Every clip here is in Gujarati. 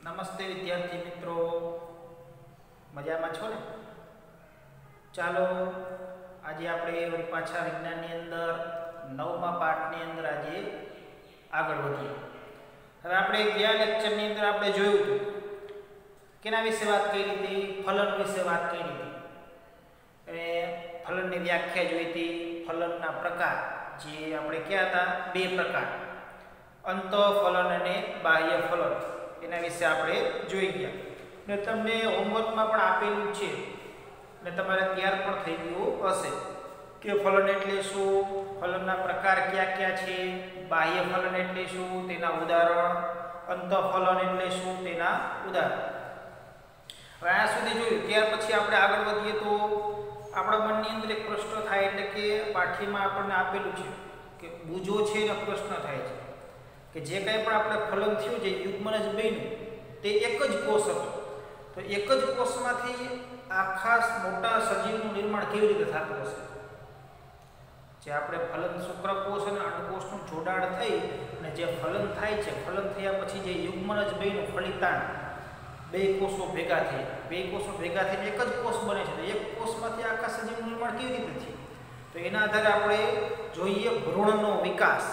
નમસ્તે વિદ્યાર્થી મિત્રો, મજામાં છો ને? ચાલો આજે આપણે વળી પાછા વિજ્ઞાનની અંદર 9મા પાઠની અંદર આજે આગળ વધીએ. હવે આપણે ગયા લેક્ચરની અંદર આપણે જોયું હતું કેના વિશે વાત કરી હતી? ફલન વિશે વાત કરી હતી. અને ફલનની વ્યાખ્યા જોઈ હતી. ફલનના પ્રકાર જે આપણે કયા હતા? બે પ્રકાર, અંતઃફલન અને બાહ્ય ફલન. એના વિશે આપણે જોઈ ગયા ને તમને હોમવર્કમાં પણ આપેલું છે ને તમારે તૈયાર પણ થઈ ગયું હશે કે ફલન એટલે શું, ફલનના પ્રકાર કયા કયા છે, બાહ્ય ફલન એટલે શું તેના ઉદાહરણ, અંતઃફલન એટલે શું તેના ઉદાહરણ. હવે આ સુધી જોયું. ત્યાર પછી આપણે આગળ વધીએ તો આપણા મનની અંદર એક પ્રશ્ન થાય, એટલે કે પાઠ્યમાં આપણને આપેલું છે કે બુજો છે ને પ્રશ્ન થાય છે કે જે કંઈ પણ આપણે ફલન થયું, જે યુગ્મનજ બન્યું તે એક જ કોષ હતો, તો એક જ કોષમાંથી આખા મોટા સજીવનું નિર્માણ કેવી રીતે થતું હશે? જે આપણે ફલન શુક્રકોષ અને અંડકોષનું જોડાણ થઈ અને જે ફલન થાય છે, ફલન થયા પછી જે યુગ્મનજ બન્યું, ફલિતાંડ, બે કોષો ભેગા થઈને એક જ કોષ બને છે, તો એક કોષમાંથી આખા સજીવનું નિર્માણ કેવી રીતે થયું? તો એના આધારે આપણે જોઈએ ભ્રૂણનો વિકાસ.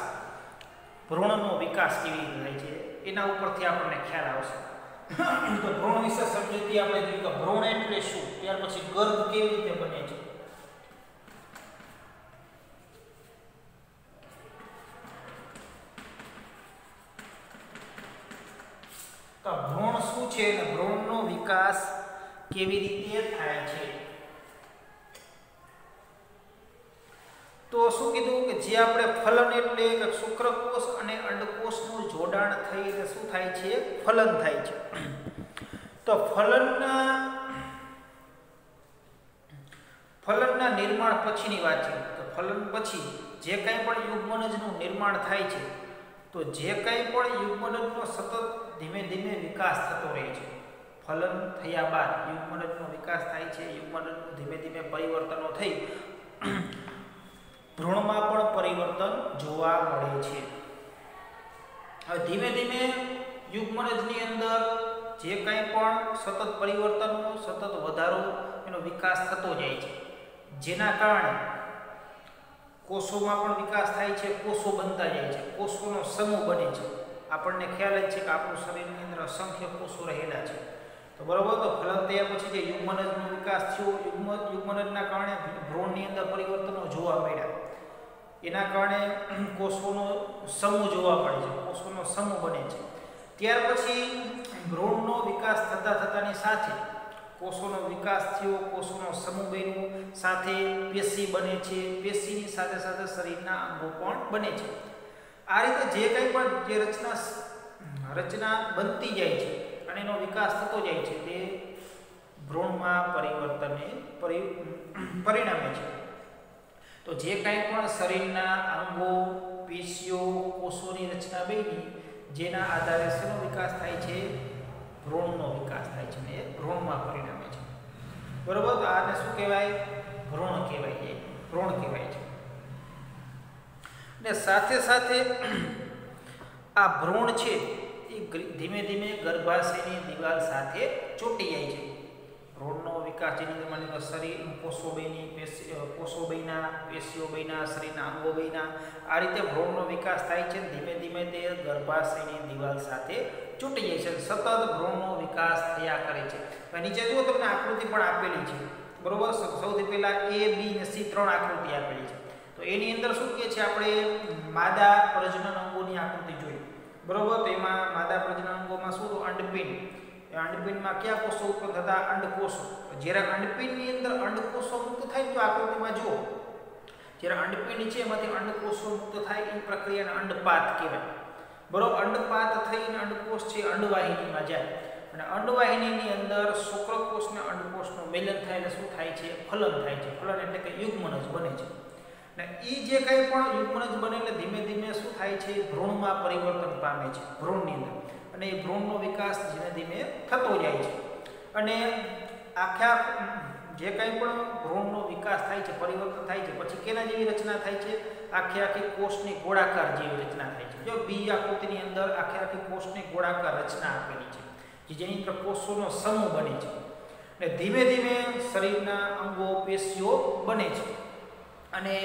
ભ્રૂણનો વિકાસ કેવી રીતે થાય છે એના ઉપરથી આપણને ખ્યાલ આવશે. તો ભ્રૂણ વિશે સમજૂતી આપણે જોઈએ કે ભ્રૂણ એટલે શું, ત્યાર પછી ગર્ભ કેવી રીતે બને છે. તો ભ્રૂણ શું છે અને ભ્રૂણનો વિકાસ કેવી રીતે થાય છે? તો શું કીધું કે જે આપણે ફલન એટલે કે શુક્રકોષ અને અંડકોષનું જોડાણ થઈને શું થાય છે? ફલન થાય છે. તો ફલનના નિર્માણ પછીની વાત છે. તો ફલન પછી જે કંઈ પણ યુગ્મનજનું નિર્માણ થાય છે, તો જે કંઈ પણ યુગ્મનજનો સતત ધીમે ધીમે વિકાસ થતો રહે છે. ફલન થયા બાદ યુગ્મનજનો વિકાસ થાય છે, યુગ્મનજનું ધીમે ધીમે પરિવર્તનો થઈ ભ્રૂણમાં પણ પરિવર્તન જોવા મળે છે. હવે ધીમે ધીમે યુગ્મનજની અંદર જે કંઈ પણ સતત પરિવર્તનો, સતત વધારો, એનો વિકાસ થતો જાય છે, જેના કારણે કોષોમાં પણ વિકાસ થાય છે, કોષો બનતા જાય છે, કોષોનો સમૂહ બને છે. આપણને ખ્યાલ જ છે કે આપણું શરીરની અંદર અસંખ્ય કોષો રહેલા છે. તો બરોબર, તો ફલન થયા પછી જે યુગ્મનજનો વિકાસ થયો, યુગ્મનજના કારણે ભ્રૂણની અંદર પરિવર્તનો જોવા મળ્યા, એના કારણે કોષોનો સમૂહ જોવા મળે છે, કોષોનો સમૂહ બને છે. ત્યાર પછી ભ્રૂણનો વિકાસ થતાની સાથે કોષોનો વિકાસ થયો, કોષોનો સમૂહ બન્યો, સાથે પેશી બને છે, પેશીની સાથે સાથે શરીરના અંગો પણ બને છે. આ રીતે જે કંઈ પણ જે રચના બનતી જાય છે અને એનો વિકાસ થતો જાય છે, તે ભ્રૂણમાં પરિવર્તનને પરિણમે છે. તો જે કંઈ પણ શરીરના અંગો, પેશીઓ, કોષોની રચના બની, જેના આધારે શેનો વિકાસ થાય છે? ભ્રૂણનો વિકાસ થાય છે ને એ ભ્રૂણમાં પરિણમે છે. બરોબર, તો આને શું કહેવાય? ભ્રૂણ કહેવાય છે. ભ્રૂણ કહેવાય છે. ને સાથે સાથે આ ભ્રૂણ છે એ ધીમે ધીમે ગર્ભાશયની દિવાલ સાથે ચોંટી જાય છે. ભ્રૂણનો વિકાસ જેની અંદર માની લો શરીર, કોષો બન્યા, પેશીઓ બન્યા, શરીરના અંગો બન્યા, આ રીતે ભ્રૂણનો વિકાસ થાય છે. ધીમે ધીમે તે ગર્ભાશયની દિવાલ સાથે ચોંટી જાય છે. સતત ભ્રૂણનો વિકાસ થયા કરે છે. નીચે જુઓ, તમને આકૃતિ પણ આપેલી છે. બરોબર, સૌથી પહેલા A, B અને C 3 આકૃતિ આપેલી છે. તો એની અંદર શું કહે છે? આપણે માદા પ્રજનન અંગોની આકૃતિ જોઈ. બરોબર, તો એમાં માદા પ્રજનન અંગોમાં શું? તો અંડપિંડ. અંડપિંડમાં કયા કોષો ઉત્પન્ન થતા? અંડકોષો. જ્યારે અંડપિંડની અંદર અંડકોષો મુક્ત થાય, તો આકૃતિમાં જુઓ, જ્યારે અંડપિંડ છે એમાંથી અંડકોષો મુક્ત થાય, એ પ્રક્રિયાને અંડપાત કહેવાય. બરોબર, અંડપાત થઈને અંડકોષ છે અંડવાહિનીમાં જાય, અને અંડવાહિનીની અંદર શુક્રકોષ ને અંડકોષનું મિલન થાય એટલે શું થાય છે? ફલન થાય છે. ફલન એટલે કે યુગ્મનજ બને છે. ને એ જે કંઈ પણ યુગ્મનજ બને એટલે ધીમે ધીમે શું થાય છે? ભ્રૂણમાં પરિવર્તન પામે છે, ભ્રૂણની અંદર. અને એ ભ્રૂણનો વિકાસ ધીમે ધીમે થતો જાય છે. અને આખા જે કંઈ પણ ભ્રૂણનો વિકાસ થાય છે, પરિવર્તન થાય છે, પછી કેના જેવી રચના થાય છે? આખી કોષની ગોળાકાર જેવી રચના થાય છે. જો બી આકૃતિની અંદર આખી કોષની ગોળાકાર રચના આપેલી છે. જેની અંદર કોષોનો સમૂહ બને છે અને ધીમે ધીમે શરીરના અંગો પેશીઓ બને છે અને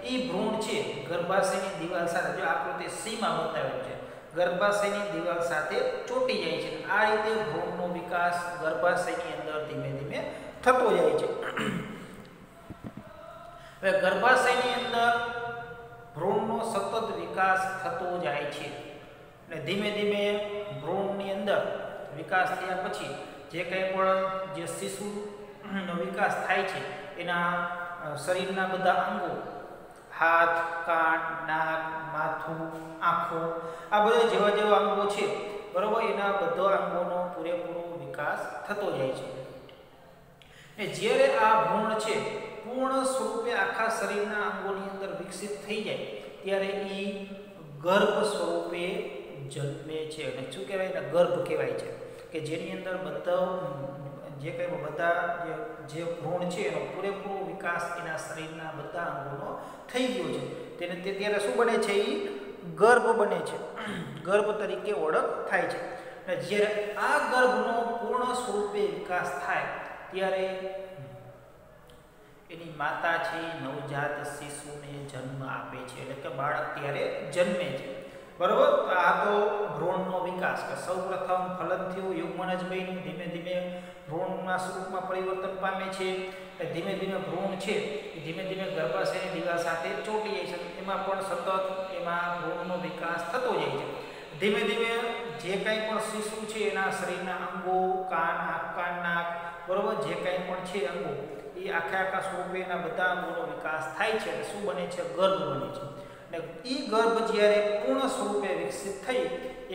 એ ભ્રૂણ છે ગર્ભાશયની દિવાલ સાથે, જો આકૃતિ સીમાં બતાવેલું છે, ગર્ભાશયની દિવાલ સાથે ચોંટી જાય છે. આ રીતે ભ્રૂણનો વિકાસ ગર્ભાશયની અંદર ધીમે ધીમે થતો જાય છે. હવે ગર્ભાશયની અંદર ભ્રૂણનો સતત વિકાસ થતો જાય છે અને ધીમે ધીમે ભ્રૂણની અંદર વિકાસ થયા પછી જે કંઈ પણ જે શિશુનો વિકાસ થાય છે એના શરીરના બધા અંગો, હાથ, કાન, નાક, માથું, આંખો, આ બધા જેવા જેવા અંગો છે બરાબર, એના બધા અંગોનો પૂરેપૂરો વિકાસ થતો જાય છે. અને જ્યારે આ ભ્રૂણ છે પૂર્ણ સ્વરૂપે આખા શરીરના અંગોની અંદર વિકસિત થઈ જાય ત્યારે એ ગર્ભ સ્વરૂપે જન્મે છે અને શું કહેવાય ને, ગર્ભ કહેવાય છે કે જેની અંદર જે કંઈ બધા જે ભ્રૂણ છે એનો પૂરેપૂરો વિકાસ એના શરીરના બધા અંગોનો થઈ ગયો છે. તે ત્યારે શું બને છે, એ ગર્ભ બને છે, ગર્ભ તરીકે ઓળખ થાય છે. અને જ્યારે આ ગર્ભનો પૂર્ણ સ્વરૂપે વિકાસ થાય ત્યારે એની માતા છે નવજાત શિશુને જન્મ આપે છે, એટલે કે બાળક ત્યારે જન્મે છે બરાબર. આ તો ભ્રૂણનો વિકાસ કે સૌપ્રથમ ફલન થયું, યુગ્મનજ બન્યું, ધીમે ધીમે ભ્રૂણના સ્વરૂપમાં પરિવર્તન પામે છે, ધીમે ધીમે ભ્રૂણ છે એ ધીમે ધીમે ગર્ભાશયની દિવાલ સાથે ચોંટી જાય છે, એમાં પણ સતત એમાં ભ્રૂણનો વિકાસ થતો જાય છે. ધીમે ધીમે જે કંઈ પણ શિશુ છે એના શરીરના અંગો, કાન, આંખ, કાન, નાક બરાબર, જે કંઈ પણ છે અંગો, એ આખા સ્વરૂપે એના બધા અંગોનો વિકાસ થાય છે અને શું બને છે, ગર્ભ બને છે. અને એ ગર્ભ જ્યારે પૂર્ણ સ્વરૂપે વિકસિત થઈ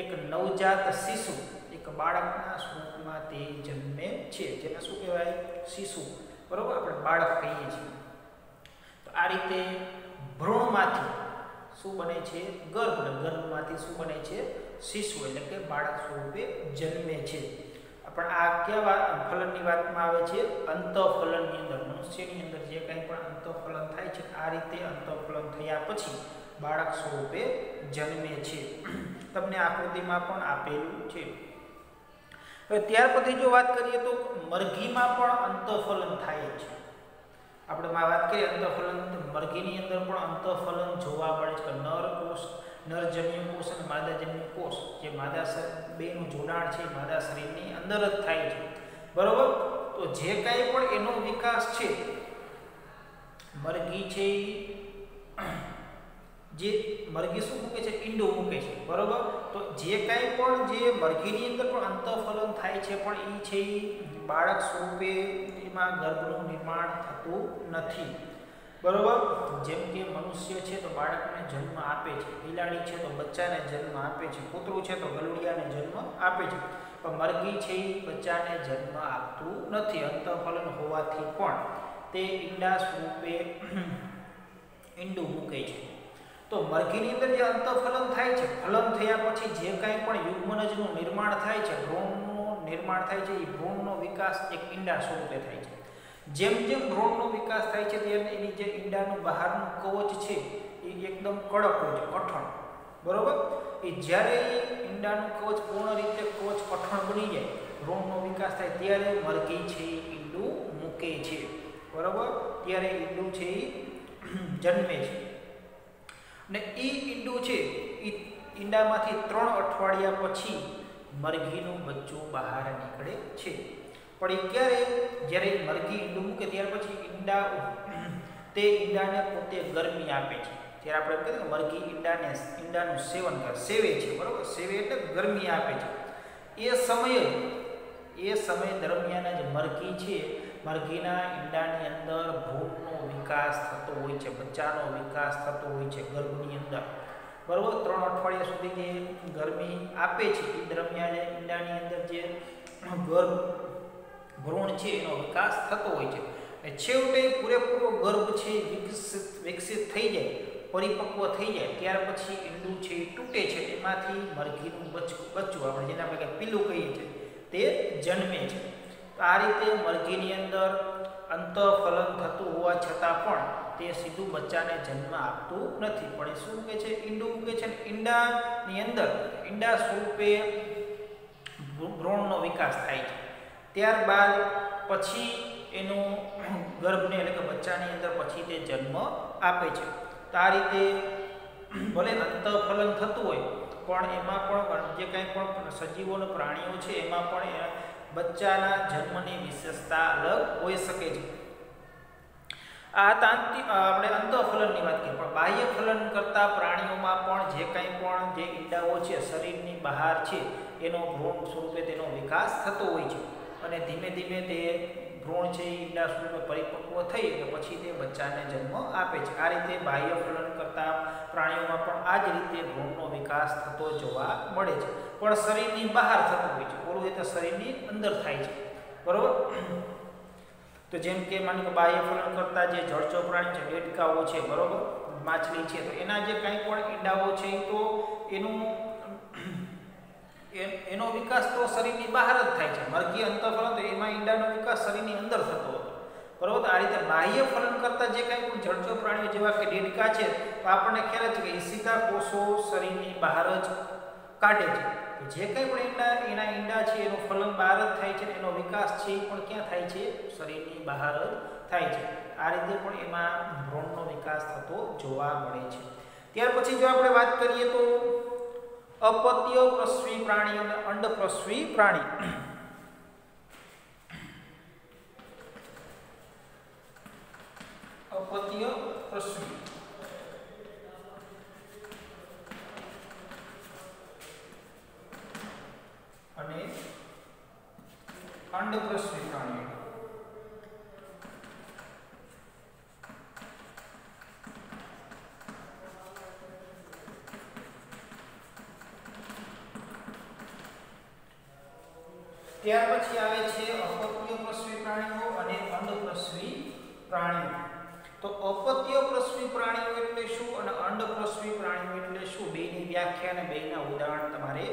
એક નવજાત શિશુ, એક બાળકના સ્વરૂપમાં તે જન્મે છે, જેને શું કહેવાય, શિશુ બરાબર, આપણે બાળક કહીએ છીએ. તો આ રીતે ભ્રૂણમાંથી શું બને છે, ગર્ભ, અને ગર્ભમાંથી શું બને છે, શિશુ, એટલે કે બાળક સ્વરૂપે જન્મે છે. પણ આ કયા ફલનની વાતમાં આવે છે, અંતઃફલનની અંદર. મનુષ્યની અંદર જે કંઈ પણ અંતઃફલન થાય છે આ રીતે અંતઃફલન થયા પછી બાળક સ્વરૂપે જન્મે છે. તમને આકૃતિમાં પણ આપેલું છે. હવે ત્યાર પછી જો વાત કરીએ તો મરઘીમાં પણ અંતઃફલન થાય છે. આપણે વાત કરીએ અંતઃફલન, મરઘીની અંદર પણ અંતઃફલન જોવા મળે છે. નર કોષ, નરજન્યુ કોષ અને માદાજન્યુ કોષ, જે માદા બેનું જોડાણ છે માદા શરીરની અંદર જ થાય છે બરોબર. તો જે કાંઈ પણ એનો વિકાસ છે, મરઘી છે જે મરઘી શું મૂકે છે, ઈંડું મૂકે છે બરોબર. તો જે કાંઈ પણ જે મરઘીની અંદર પણ અંતઃફલન થાય છે પણ એ છે બાળક સ્વરૂપે, એમાં ગર્ભનું નિર્માણ થતું નથી બરોબર. જેમ કે મનુષ્ય છે તો બાળકને જન્મ આપે છે, બિલાડી છે તો બચ્ચાને જન્મ આપે છે, કૂતરું છે તો ગલુડિયાને જન્મ આપે છે, પણ મરઘી છે એ બચ્ચાને જન્મ આપતું નથી. અંતઃફલન હોવાથી પણ તે ઈંડા સ્વરૂપે ઈંડું મૂકે છે. તો મરઘીની અંદર જે અંતઃફલન થાય છે, ફલન થયા પછી જે કાંઈ પણ યુગ્મનજનું નિર્માણ થાય છે, ભ્રૂણનું નિર્માણ થાય છે, એ ભ્રૂણનો વિકાસ એક ઈંડા સ્વરૂપે થાય છે. જેમ જેમ ભ્રૂણનો વિકાસ થાય છે તેમ એની જે ઈંડાનું બહારનું કવચ છે એ એકદમ કડક હોય છે, કઠણ બરોબર. એ જ્યારે ઈંડાનું કવચ પૂર્ણ રીતે કવચ કઠણ બની જાય, ભ્રૂણનો વિકાસ થાય ત્યારે મરઘી છે એ ઈંડું મૂકે છે બરોબર. ત્યારે ઈંડું છે એ જન્મે છે ને એ ઈંડું છે એ ઈંડામાંથી 3 અઠવાડિયા પછી મરઘીનું બચ્ચું બહાર નીકળે છે. પણ એ ક્યારે, જ્યારે મરઘી ઈંડું મૂકે ત્યાર પછી તે ઈંડાને પોતે ગરમી આપે છે. જ્યારે આપણે કહીએ કે મરઘી ઈંડાનું સેવન કરે, સેવે છે બરાબર, સેવે એટલે ગરમી આપે છે. એ સમય દરમિયાન જ મરઘી છે, મરઘીના ઈંડાની અંદર ભ્રૂણનો વિકાસ થતો હોય છે, બચ્ચાનો વિકાસ થતો હોય છે ગર્ભની અંદર બરાબર. 3 અઠવાડિયા સુધી જે ગરમી આપે છે એ દરમિયાન ઈંડાની અંદર જે ભ્રૂણ છે એનો વિકાસ થતો હોય છે. અને છેવટે પૂરેપૂરો ગર્ભ છે વિકસિત થઈ જાય, પરિપક્વ થઈ જાય ત્યાર પછી ઈંડું છે એ તૂટે છે, એમાંથી મરઘીનું બચ્ચું આપણે જેને આપણે પીલું કહીએ છીએ તે જન્મે છે. આ રીતે મરઘીની અંદર અંતઃફલન થતું હોવા છતાં પણ તે સીધું બચ્ચાને જન્મ આપતું નથી, પણ એ શું મૂકે છે, ઈંડું મૂકે છે. ઈંડાની અંદર ઈંડા સ્વરૂપે ભ્રૂણનો વિકાસ થાય છે. ત્યારબાદ પછી એનું ગર્ભને એટલે કે બચ્ચાની અંદર પછી તે જન્મ આપે છે. તો આ રીતે ભલે અંતઃફલન થતું હોય પણ એમાં પણ જે કંઈ પણ સજીવો અને પ્રાણીઓ છે એમાં પણ બચ્ચાના જન્મની વિશેષતા અલગ હોઈ શકે છે. આપણે અંતઃફલનની વાત કરીએ પણ બાહ્ય ફલન કરતા પ્રાણીઓમાં પણ જે કંઈ પણ જે ઈંડાઓ છે શરીરની બહાર છે એનો ભ્રૂણ સ્વરૂપે તેનો વિકાસ થતો હોય છે અને ધીમે ધીમે તે ભ્રૂણ છે એ ઈંડા સ્વરૂપે પરિપક્વ થઈ અને પછી તે બચ્ચાને જન્મ આપે છે. આ રીતે બાહ્ય ફલન કરતા પ્રાણીઓમાં પણ આ જ રીતે ભ્રૂણનો વિકાસ થતો જોવા મળે છે પણ શરીરની બહાર થતો હોય છે. ઓલું એ તો શરીરની અંદર થાય છે, બરોબર. તો જેમ કે માની લો બાહ્ય ફલન કરતા જે જળચર પ્રાણી છે, ડેડકાઓ છે, બરોબર, માછલી છે, તો એના જે કંઈ પણ ઈંડાઓ છે તો એનો વિકાસ તો શરીરની બહાર જ થાય છે. મરઘી અંતઃફલન તો એમાં ઈંડાનો વિકાસ શરીરની અંદર થતો હતો, બરોબર. આ રીતે બાહ્ય ફલન કરતા જે કંઈ પણ જળચર પ્રાણીઓ જેવા કે ડેડકા છે તો આપણને ખ્યાલ છે કે એ સીધા કોષો શરીરની બહાર જ કાઢે છે. જે કંઈ પણ એના ઈંડા છે એનું ફલન બહાર જ થાય છે, એનો વિકાસ છે એ પણ ક્યાં થાય છે? શરીરની બહાર જ થાય છે. આ રીતે પણ એમાં ભ્રૂણનો વિકાસ થતો જોવા મળે છે. ત્યાર પછી જો આપણે વાત કરીએ તો અપત્ય પ્રસવી પ્રાણી અને અંડપ્રસવી પ્રાણી. અપત્ય પ્રસવી અને અંડપ્રસવી પ્રાણીઓ. ત્યાર પછી આવે છે અપત્ય પ્રસવી પ્રાણીઓ અને અંડપ્રસવી પ્રાણીઓ. તો અપત્ય પ્રસવી પ્રાણીઓ એટલે શું અને અંડપ્રસવી પ્રાણીઓ એટલે શું? બેની વ્યાખ્યા અને બેના ઉદાહરણ તમારે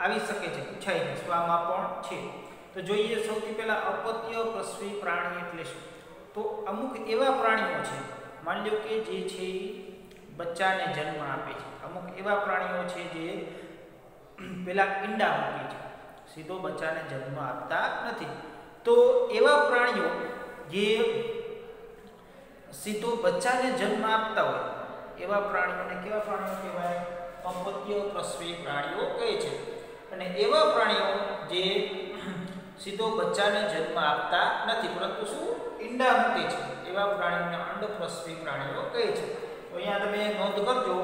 આવી શકે છે, પૂછાય છે, સ્વામાં પણ છે. તો જોઈએ સૌથી પહેલા અપત્ય પ્રસવી પ્રાણી એટલે શું? તો અમુક એવા પ્રાણીઓ છે, માની લો કે જે છે બચ્ચાને જન્મ આપે છે. અમુક એવા પ્રાણીઓ છે જે પેલા ઈંડા મૂકે છે, સીધો બચ્ચાને જન્મ આપતા નથી. તો એવા પ્રાણીઓ જે સીધો બચ્ચાને જન્મ આપતા હોય એવા પ્રાણીઓને કેવા પ્રાણીઓ કહેવાય? અપત્ય પ્રસવી પ્રાણીઓ કહે છે. અને એવા પ્રાણીઓ જે સીધો બચ્ચાને જન્મ આપતા નથી પરંતુ શું? ઈંડા મૂકે છે, એવા પ્રાણીઓને અંડપ્રસવી પ્રાણીઓ કહે છે. તો અહીંયા તમે નોંધ કરજો,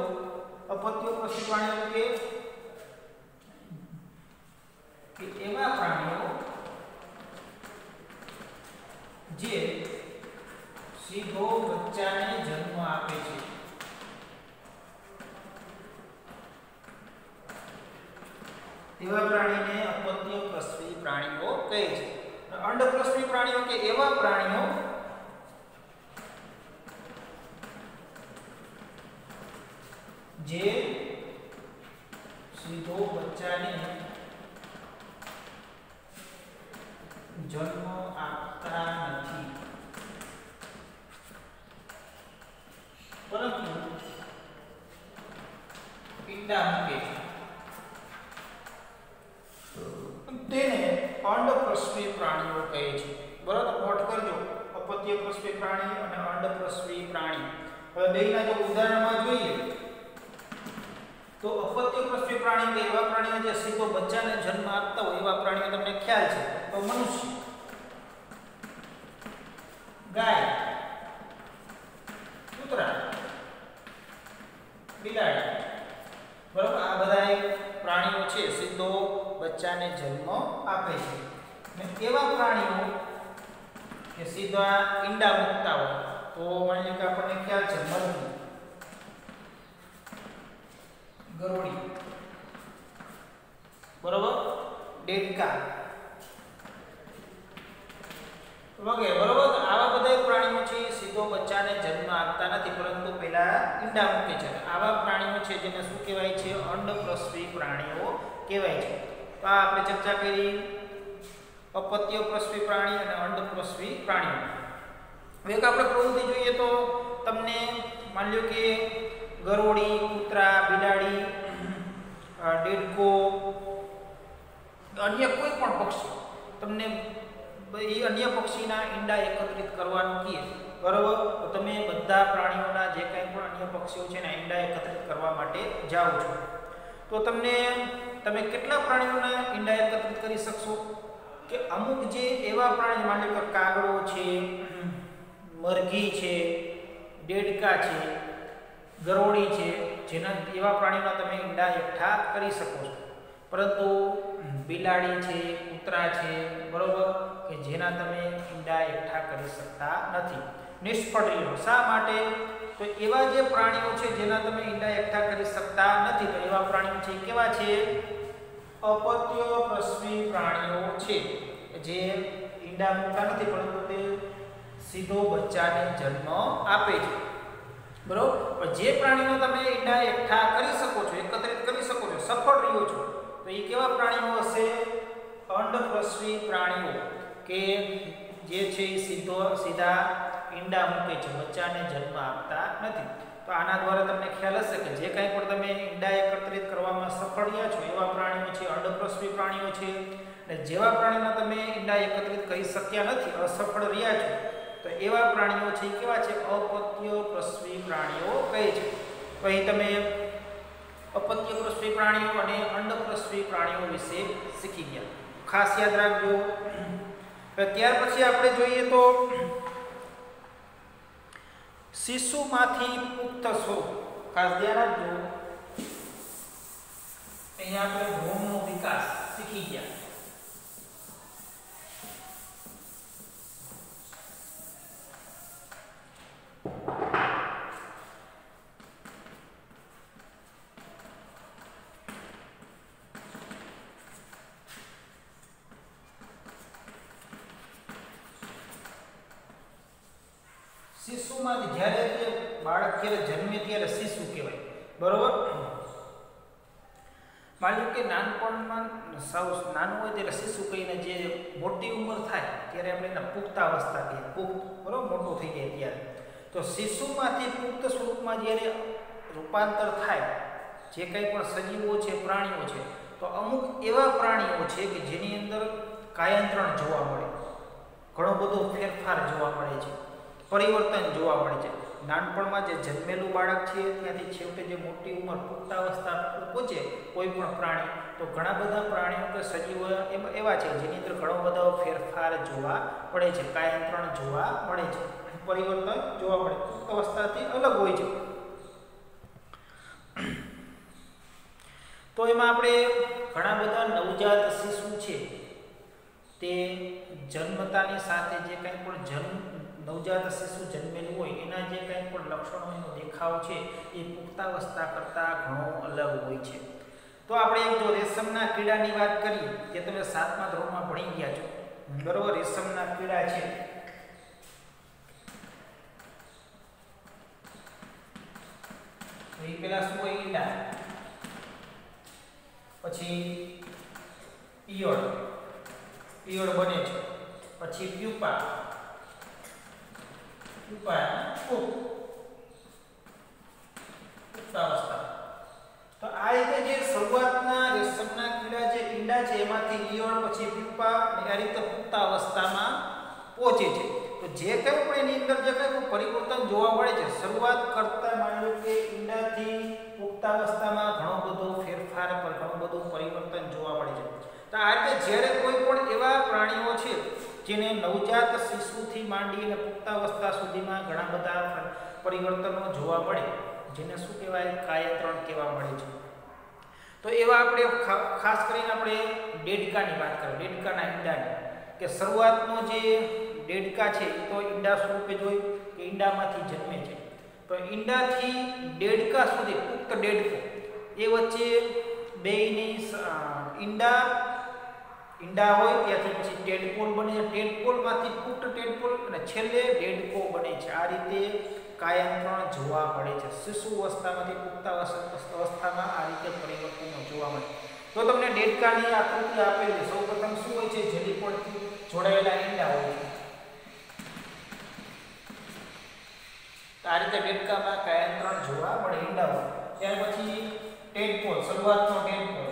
અપત્ય પ્રસવી પ્રાણીઓ કે એવા પ્રાણીઓ જે સીધો બચ્ચાને જન્મ આપે છે. એવા પ્રાણીને અપત્ય પ્રસવી પ્રાણીઓ કહે છે. અંડપ્રસવી પ્રાણીઓ કે એવા પ્રાણીઓ જે સીધો બચ્ચાને જન્મ આપતા નથી પરંતુ ઈંડા મૂકે છે, તેને અંડપ્રસવી પ્રાણીઓ કહે છે. બરાબર, નોટ કરજો, અપત્ય પ્રસવી પ્રાણી અને અંડપ્રસવી પ્રાણી. હવે બેના જો ઉદાહરણમાં જોઈએ તો અપત્ય પ્રસવી પ્રાણી કે એવા પ્રાણીઓ જે સીધો બચ્ચાને જન્મ આપતા હોય એવા પ્રાણીઓ તમને ખ્યાલ છે તો મનુષ્ય, ગાય, કૂતરા, બિલાડી, બરાબર. આ બધા પ્રાણીઓ છે સીધો બચ્ચાને જન્મ આપે છે. અને એવા પ્રાણીઓ કે સીધા ઈંડા મૂકતા હોય તો માની લો કે આપણને ખ્યાલ છે મરઘી, ગરોળી, બરોબર, ડેડકા વગેરે, બરોબર. આવા બધા પ્રાણીઓ છે સીધો બચ્ચાને જન્મ આપતા નથી પરંતુ પહેલા ઈંડા મૂકે છે. આવા પ્રાણીઓ છે જેને શું કહેવાય છે? અંડપ્રસવી પ્રાણીઓ કહેવાય છે. તો આ આપણે ચર્ચા કરી અપત્ય પ્રસવી પ્રાણી અને અંડપ્રસવી પ્રાણીઓ. હવે એક આપણે પ્રવૃત્તિ જોઈએ તો તમને માની લો કે ગરોળી, કૂતરા, બિલાડી, ડેડકો, અન્ય કોઈ પણ પક્ષી તમને એ અન્ય પક્ષીના ઈંડા એકત્રિત કરવાનું કહે, બરોબર, તો તમે બધા પ્રાણીઓના જે કંઈ પણ અન્ય પક્ષીઓ છે ને ઈંડા એકત્રિત કરવા માટે જાઓ છો, તો તમે કેટલા પ્રાણીઓના ઈંડા એકત્રિત કરી શકશો? કે અમુક જે એવા પ્રાણી, માની લો કે કાગડો છે, મરઘી છે, દેડકા છે, ગરોળી છે, જેના એવા પ્રાણીઓના તમે ઈંડા એકઠા કરી શકો છો. પરંતુ બિલાડી છે, કૂતરા છે, બરોબર, કે જેના તમે ઈંડા એકઠા કરી શકતા નથી, નિષ્ફળ રહ્યો. શા માટે? તો એવા જે પ્રાણીઓ છે જેના તમે ઈંડા એકઠા કરી શકતા નથી, તો એવા પ્રાણીઓ છે કેવા છે? અપત્યપ્રસવી પ્રાણીઓ છે, જે ઈંડા મૂકતા નથી પરંતુ તે સીધો બચ્ચાને જન્મ આપે છે, બરોબર. પણ જે પ્રાણીઓ તમે ઈંડા એકઠા કરી શકો છો, એકત્રિત કરી શકો છો, સફળ રહ્યો છો, તો એ કેવા પ્રાણીઓ હશે? અંડપ્રસવી પ્રાણીઓ, કે જે છે એ સીધા ઈંડા મૂકે છે, બચ્ચાને જન્મ આપતા નથી. તો આના દ્વારા તમને ખ્યાલ હશે કે જે કંઈ પણ તમે ઈંડા એકત્રિત કરવામાં સફળ રહ્યા છો એવા પ્રાણીઓ છે અંડપ્રસવી પ્રાણીઓ છે, અને જેવા પ્રાણીના તમે ઈંડા એકત્રિત કરી શક્યા નથી, અસફળ રહ્યા છો, તો એવા પ્રાણીઓ છે કેવા છે? અપત્યપ્રસવી પ્રાણીઓ કહે છે. તો અહીં તમે અપત્યપ્રસવી પ્રાણીઓ અને અંડપ્રસવી પ્રાણીઓ વિશે શીખી ગયા, ખાસ યાદ રાખજો. ત્યાર પછી આપણે જોઈએ તો શિશુમાંથી પુખ્ત સ્વરૂપ, ખાસ ધ્યાન રાખજો. અહીંયા આપણે ભ્રૂણનો વિકાસ શીખી ગયા. શિશુમાંથી જ્યારે તે બાળક જ્યારે જન્મે ત્યારે શિશુ કહેવાય, બરોબર. માની લો કે નાનપણમાં સાવ નાનું હોય ત્યારે શિશુ કહીને, જે મોટી ઉંમર થાય ત્યારે આપણે એને પુખ્તાવસ્થા કહીએ, પુખ્ત, બરોબર, મોટું થઈ જાય ત્યારે. તો શિશુમાંથી પુખ્ત સ્વરૂપમાં જ્યારે રૂપાંતર થાય, જે કંઈ પણ સજીવો છે, પ્રાણીઓ છે, તો અમુક એવા પ્રાણીઓ છે કે જેની અંદર કાયાંતરણ જોવા મળે, ઘણો બધો ફેરફાર જોવા મળે છે, પરિવર્તન જોવા મળે છે. નાનપણમાં જે જન્મેલું બાળક છે ત્યાંથી છેવટે જે મોટી ઉંમર પુખ્તાવસ્થા પહોંચે કોઈ પણ પ્રાણી, તો ઘણા બધા પ્રાણીઓ કે સજીવો એવા છે જેની અંદર ઘણો બધો ફેરફાર જોવા મળે છે, કાયાંતરણ જોવા મળે છે, પરિવર્તન જોવા મળે, પુખ્તાવસ્થાથી અલગ હોય છે. તો એમાં આપણે ઘણા બધા નવજાત શિશુ છે તે જન્મતાની સાથે જે કંઈ પણ નવજાત શિશુ જન્મેલું હોય એના જે કંઈ પણ લક્ષણો, એનો દેખાવ છે એ પુખ્તાવસ્થા કરતાં ઘણો અલગ હોય છે. તો આપણે એક જો રેશમના કીડાની વાત કરીએ, જે તમે 7મા ધોરણમાં ભણી ગયા છો, બરોબર. રેશમના કીડા છે, તો એ પેલા શું હોય? ઈંડા, પછી પિયળ બને છે, પછી પુખ્તાવસ્થા. તો આ રીતે જે શરૂઆતના રેશમના કીડા જે ઈંડા છે એમાંથી ઈયળ, પછી પ્યુપા, અને આ રીતે પુખ્તાવસ્થામાં પહોંચે છે. તો જે કંઈ પણ એની અંદર જે કંઈ પરિવર્તન જોવા મળે છે, શરૂઆત કરતા માની લો કે ઈંડાથી પુખ્તાવસ્થામાં ઘણો બધો ફેરફાર, ઘણું બધું પરિવર્તન જોવા મળે છે. તો આ રીતે જ્યારે કોઈ પણ એવા પ્રાણીઓ છે જેને નવજાત શિશુથી માંડી અને પુખ્તાવસ્થા સુધીમાં ઘણા બધા પરિવર્તનો જોવા મળે, જેને શું કહેવાય? કાયાંતરણ કહેવા મળે છે. તો એવા આપણે ખાસ કરીને આપણે દેડકાની વાત કરીએ, દેડકાના ઈંડાની, કે શરૂઆતનો જે દેડકા છે એ તો ઈંડા સ્વરૂપે જ હોય, કે ઈંડામાંથી જન્મે છે. તો ઈંડાથી દેડકા સુધી, પુખ્ત દેડકો, એ વચ્ચે બેયની ઈંડા હોય ત્યાંથી પછી ટેડપોલ બને છે, ટેડપોલમાંથી પુખ્ત ટેડપોલ, અને છેલ્લે દેડકો બને છે. આ રીતે કાયાંતરણ જોવા મળે છે. શિશુ અવસ્થામાંથી પુખ્તાવસ્થામાં આ રીતે પરિવર્તનો જોવા મળે. તો તમને દેડકાની આકૃતિ આપેલી, સૌપ્રથમ શું હોય છે? જેલી પડથી જોડાયેલા ઈંડા હોય છે. આ રીતે દેડકામાં કાયાંતરણ જોવા મળે, ઈંડા હોય. ત્યાર પછી ટેડપોલ, શરૂઆતનો ટેડપોલ,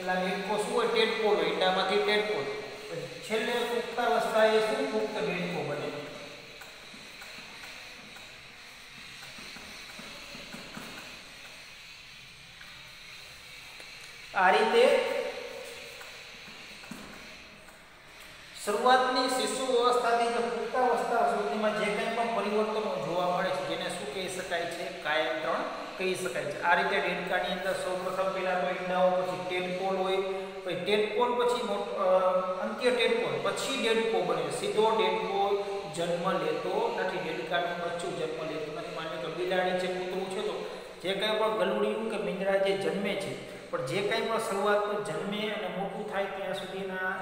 પેલા દેડકો શું હોય ટેડપોલ હોય ઈંડામાંથી ટેડપોલ છેલ્લે પુખ્તાવસ્થાએ શું પુખ્ત દેડકો બને આ રીતે શરૂઆતની શિશુ અવસ્થાથી પુખ્તાવસ્થા સુધીમાં જે કંઈ પણ પરિવર્તનો જોવા મળે છે જેને શું કહી શકાય છે કાયંત્રણ કહી શકાય છે આ રીતે દેડકાની અંદર સૌપ્રથમ પહેલા તો ઈંડાઓ પછી ટેડપોલ હોય પછી ટેડપોલ પછી અંત્ય ટેડપોલ પછી દેડકો બને સીધો દેડકો જન્મ લેતો નથી દેડકાનું બચ્ચું જન્મ લેતું નથી માની લો બિલાડી છે કૂતરું છે તો જે કંઈ પણ ગલુડિયું કે મીંદડા જે જન્મે છે પણ જે કંઈ પણ શરૂઆતમાં જન્મે અને મોટું થાય ત્યાં સુધીના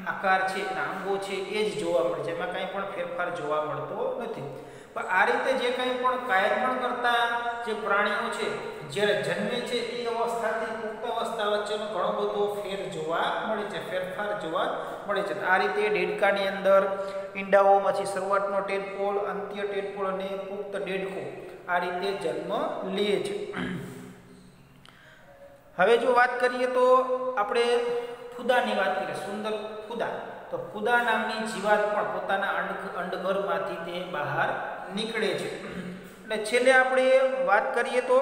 આકાર છે એના અંગો છે એ જ જોવા મળે છે એમાં કંઈ પણ ફેરફાર જોવા મળતો નથી પણ આ રીતે જે કંઈ પણ કાયંત્રણ કરતા જે પ્રાણીઓ છે જ્યારે જન્મે છે એ અવસ્થાથી પુખ્ત અવસ્થા વચ્ચેનો ઘણો બધો જોવા મળે છે ફેરફાર જોવા મળે છે આ રીતે દેડકાની અંદર ઈંડાઓમાંથી શરૂઆતનો ટેડપોલ અંત્ય ટેડપોલ અને પુખ્ત દેડકો આ રીતે જન્મ લે છે હવે જો વાત કરીએ તો આપણે ફૂદાની વાત કરીએ સુંદર ફૂદા તો ફૂદા નામની જીવાત પણ પોતાના અંડઘરમાંથી તે બહાર નીકળે છે એટલે છેલ્લે આપણે વાત કરીએ તો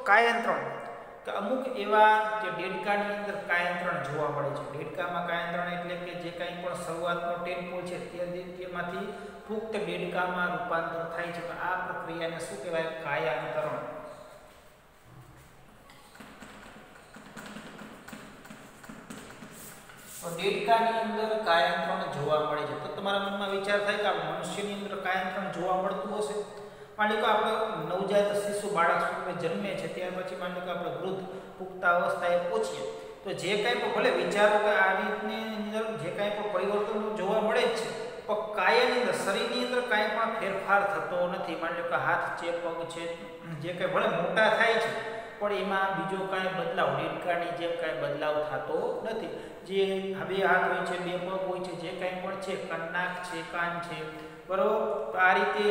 કાયંત્રણ કે અમુક એવા જે દેડકાની અંદર કાયંત્રણ જોવા મળે છે દેડકામાં કાયંત્રણ એટલે કે જે કંઈ પણ શરૂઆતનો ટેડપોલ છે તેમાંથી પુખ્ત દેડકામાં રૂપાંતર થાય છે તો આ પ્રક્રિયાને શું કહેવાય કાયાંતરણ તો દેડકાની અંદર કાયાંતરણ જોવા મળે છે તો તમારા મનમાં વિચાર થાય કે આ મનુષ્યની અંદર કાયાંતરણ જોવા મળતું હશે માની લો આપણે નવજાત શિશુ બાળક સ્વરૂપે જન્મે છે ત્યાર પછી માની લો કે આપણે વૃદ્ધ પુખ્ત અવસ્થાએ પહોંચીએ તો જે કંઈ પણ ભલે વિચારો કે આ રીતની અંદર જે કંઈ પણ પરિવર્તન જોવા મળે જ છે પણ કાયાની અંદર શરીરની અંદર કાંઈ પણ ફેરફાર થતો નથી માની લો કે હાથ છે પગ છે જે કંઈ ભલે મોટા થાય છે પણ એમાં બીજો કાંઈ બદલાવ દેડકાની જેમ કાંઈ બદલાવ થતો નથી જે બે હાથ હોય છે બે પગ હોય છે જે કાંઈ પણ છે નાક છે કાન છે બરાબર તો આ રીતે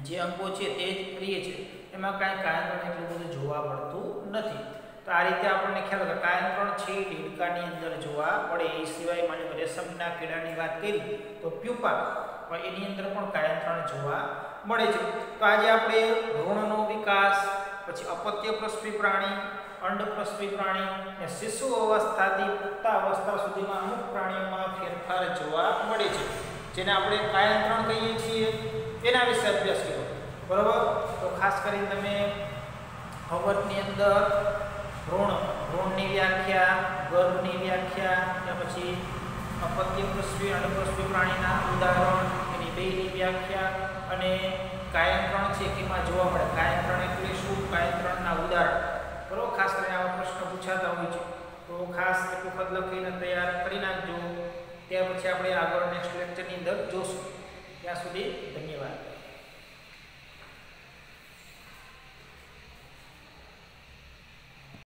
જે અંગો છે તે જ પ્રિય છે એમાં કાંઈ કાયંત્રણ એટલું બધું જોવા મળતું નથી તો આ રીતે આપણને ખ્યાલ કે કાયંત્રણ છે દેડકાની અંદર જોવા મળે એ સિવાય માની લો રેશમના કીડાની વાત કરી તો પ્યુપા પણ એની અંદર પણ કાયંત્રણ જોવા મળે છે તો આજે આપણે ભ્રૂણનો વિકાસ પછી અપત્ય પ્રસવી પ્રાણી અંડપ્રસવી પ્રાણી અને શિશુ અવસ્થાથી પુખ્ત અવસ્થા સુધીમાં અમુક પ્રાણીઓમાં ફેરફાર જોવા મળે છે જેને આપણે કાયંત્રણ કહીએ છીએ એના વિશે અભ્યાસ કર્યો બરાબર તો ખાસ કરીને તમે હોમવર્કની અંદર ભ્રૂણની વ્યાખ્યા ગર્ભની વ્યાખ્યા ત્યાર પછી અપત્ય પ્રસવી અંડપ્રસવી પ્રાણીના ઉદાહરણ એની બેની વ્યાખ્યા અને કાયંત્રણ છે એમાં જોવા મળે કાયંત્રણ એટલે શું કાયંત્રણના ઉદાહરણ બરાબર ખાસ કરીને આવા પ્રશ્નો પૂછાતા હોય છે તો ખાસ એક વખત લખીને તૈયાર કરી નાખજો ત્યાર પછી આપણે આગળ નેક્સ્ટ લેક્ચરની અંદર જોશું ત્યાં સુધી ધન્યવાદ